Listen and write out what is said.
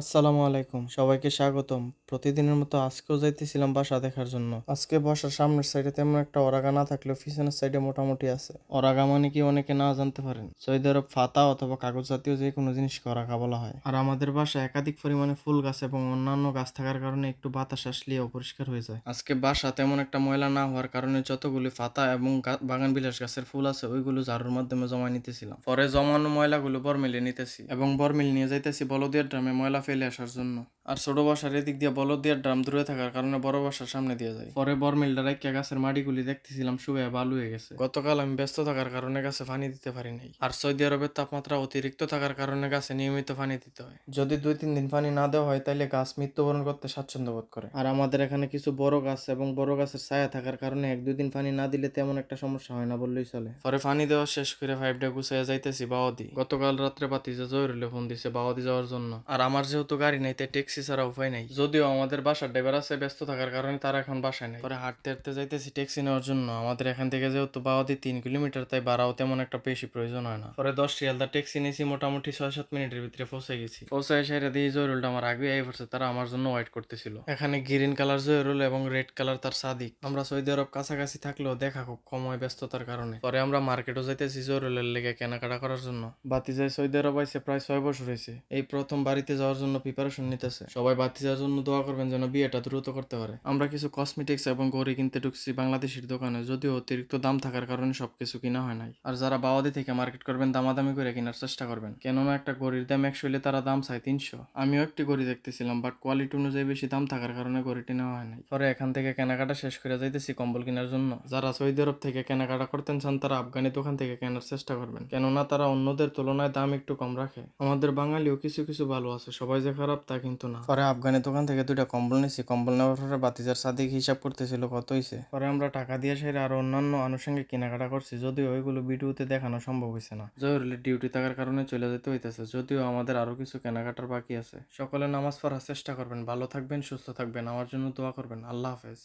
আসসালামু আলাইকুম, সবাইকে স্বাগতম। প্রতিদিনের মতো আজকেও যাইতেছিলাম বাসা দেখার জন্য। আজকে বাসার সামনের সাইডে তেমন একটা অরাগা না থাকলেও পিছনের সাইডে মোটামুটি আছে। অরাগা মানে কি অনেকে না জানতে পারেন, সৌদি আরব ফাতা অথবা কাগজ জাতীয় যে কোনো জিনিসকে অরাগা বলা হয়। আর আমাদের বাসায় একাধিক পরিমাণে ফুল গাছ এবং অন্যান্য গাছ থাকার কারণে একটু বাতাস আসলেই অপরিষ্কার হয়ে যায়। আজকে বাসা তেমন একটা ময়লা না হওয়ার কারণে যতগুলি ফাতা এবং বাগান বিলাস গাছের ফুল আছে ওইগুলো ঝাড়ুর মাধ্যমে জমা নিতেছিলাম। পরে জমানো ময়লাগুলো বরমিলে নিতেছি এবং বরমিল নিয়ে যাইতেছি বলদিয়ার ড্রামে ময়লা ফেলে আসার জন্য। আর ছোট বাসার এদিক দিয়ে বলদিয়ার ড্রাম দূরে থাকার কারণে বড় বাসার সামনে দিয়ে যায়। পরে বরমিলটা রাইখা গাছের মাটিগুলি দেখতেছিলাম শুয়ে বালু হয়ে গেছে। গতকাল আমি ব্যস্ত থাকার কারণে গাছে পানি দিতে পারি নাই। আর সৌদি আরবের তাপমাত্রা অতিরিক্ত থাকার কারণে গাছে নিয়মিত পানি দিতে হয়। যদি 2-3 দিন পানি না দেওয়া হয় তাহলে গাছ মৃত্যুবরণ করতে স্বাচ্ছন্দ্য বোধ করে। আর আমাদের এখানে কিছু বড় গাছ এবং বড় গাছের ছায়া থাকার কারণে 1-2 দিন পানি না দিলে তেমন একটা সমস্যা হয় না বললেই চলে। পরে পানি দেওয়া শেষ করে পাইপটা গুছাইয়া যাইতেছি বাওয়াদি। গতকাল রাত্রে বাতিজা জহিরুলে ফোন দিছে বাওয়াদি যাওয়ার জন্য। আর আমার যেহেতু গাড়ি নাই তাই ট্যাক্সি ছাড়া উপায় নাই। যদিও আমাদের বাসার ড্রাইভার আছে, ব্যস্ত থাকার কারণে তারা এখন বাসায় নাই। পরে হাঁটতে হাঁটতে যাইতেছি ট্যাক্সি নেওয়ার জন্য। আমাদের এখান থেকে যেহেতু বাওয়াদি 3 কিলোমিটার, তাই ভাড়াও তেমন একটা বেশি প্রয়োজন হয় না। পরে 10 রিয়ালদা ট্যাক্সি নিয়েছি, মোটামুটি 6-7 মিনিটের ভিতরে পৌঁছে গেছি। পৌঁছায় সেরা দিয়ে জহিরুলটা আমার আগে আই পড়ছে, তারা আমার জন্য ওয়েট করতেছিল। এখানে গ্রিন কালার জহিরুল এবং রেড কালার তার সাদিক। আমরা সৌদি আরব কাছাকাছি থাকলেও দেখা খুব কম হয় ব্যস্ততার কারণে। পরে আমরা মার্কেটও যাইতেছি জহিরুলের লেগে কেনাকাটা করার জন্য। বাতিজায় সৌদি আরব আইসে প্রায় 6 বছর হয়েছে। এই প্রথম বাড়িতে যাওয়ার জন্য প্রিপারেশন নিতেছে। সবাই বাতিজার জন্য দোয়া করবেন যেন বিয়েটা দ্রুত করতে পারে। আমরা কিছু কসমেটিক্স এবং ঘড়ি কিনতে ঢুকছি বাংলাদেশের দোকানে, যদিও অতিরিক্ত দাম থাকার কারণে সবকিছু কিনা হয় নাই। আর যারা বাওয়াদি থেকে মার্কেট করবেন দামাদামি করে কেনার চেষ্টা করবেন, কেননা একটা ঘড়ির দাম 100 হলে তারা দাম চায় 300। আমিও একটি ঘড়ি দেখতেছিলাম, বাট কোয়ালিটি অনুযায়ী বেশি দাম থাকার কারণে ঘড়িটি নেওয়া হয় নাই। পরে এখান থেকে কেনাকাটা শেষ করে যাইতেছি কম্বল কেনার জন্য। যারা সৌদি আরব থেকে কেনাকাটা করতেন চান তারা আফগানি দোকান থেকে কেনার চেষ্টা করবেন, কেননা তারা অন্যদের তুলনায় দাম একটু কম রাখে। আমাদের বাঙালিও কিছু কিছু ভালো আছে, সবাই যে খারাপ তা কিন্তু না। পরে আফগানি দোকান থেকে 2টা কম্বল নিছি। কম্বল নেওয়ার পরে বাতিজার সাদিক হিসাব করতেছিল কত হইছে। পরে আমরা টাকা দিয়ে সেরে আরো অন্যান্য আনুষঙ্গিক কেনাকাটা করছি, যদিও ওইগুলো ভিডিওতে দেখানো সম্ভব হয়েছে না। জহিরুলের ডিউটি থাকার কারণে চলে যেতে হইতেছে, যদিও আমাদের আরো কিছু কেনাকাটার বাকি আছে। সকলে নামাজ পড়ার চেষ্টা করবেন, ভালো থাকবেন, সুস্থ থাকবেন, আমার জন্য দোয়া করবেন। আল্লাহ হাফেজ।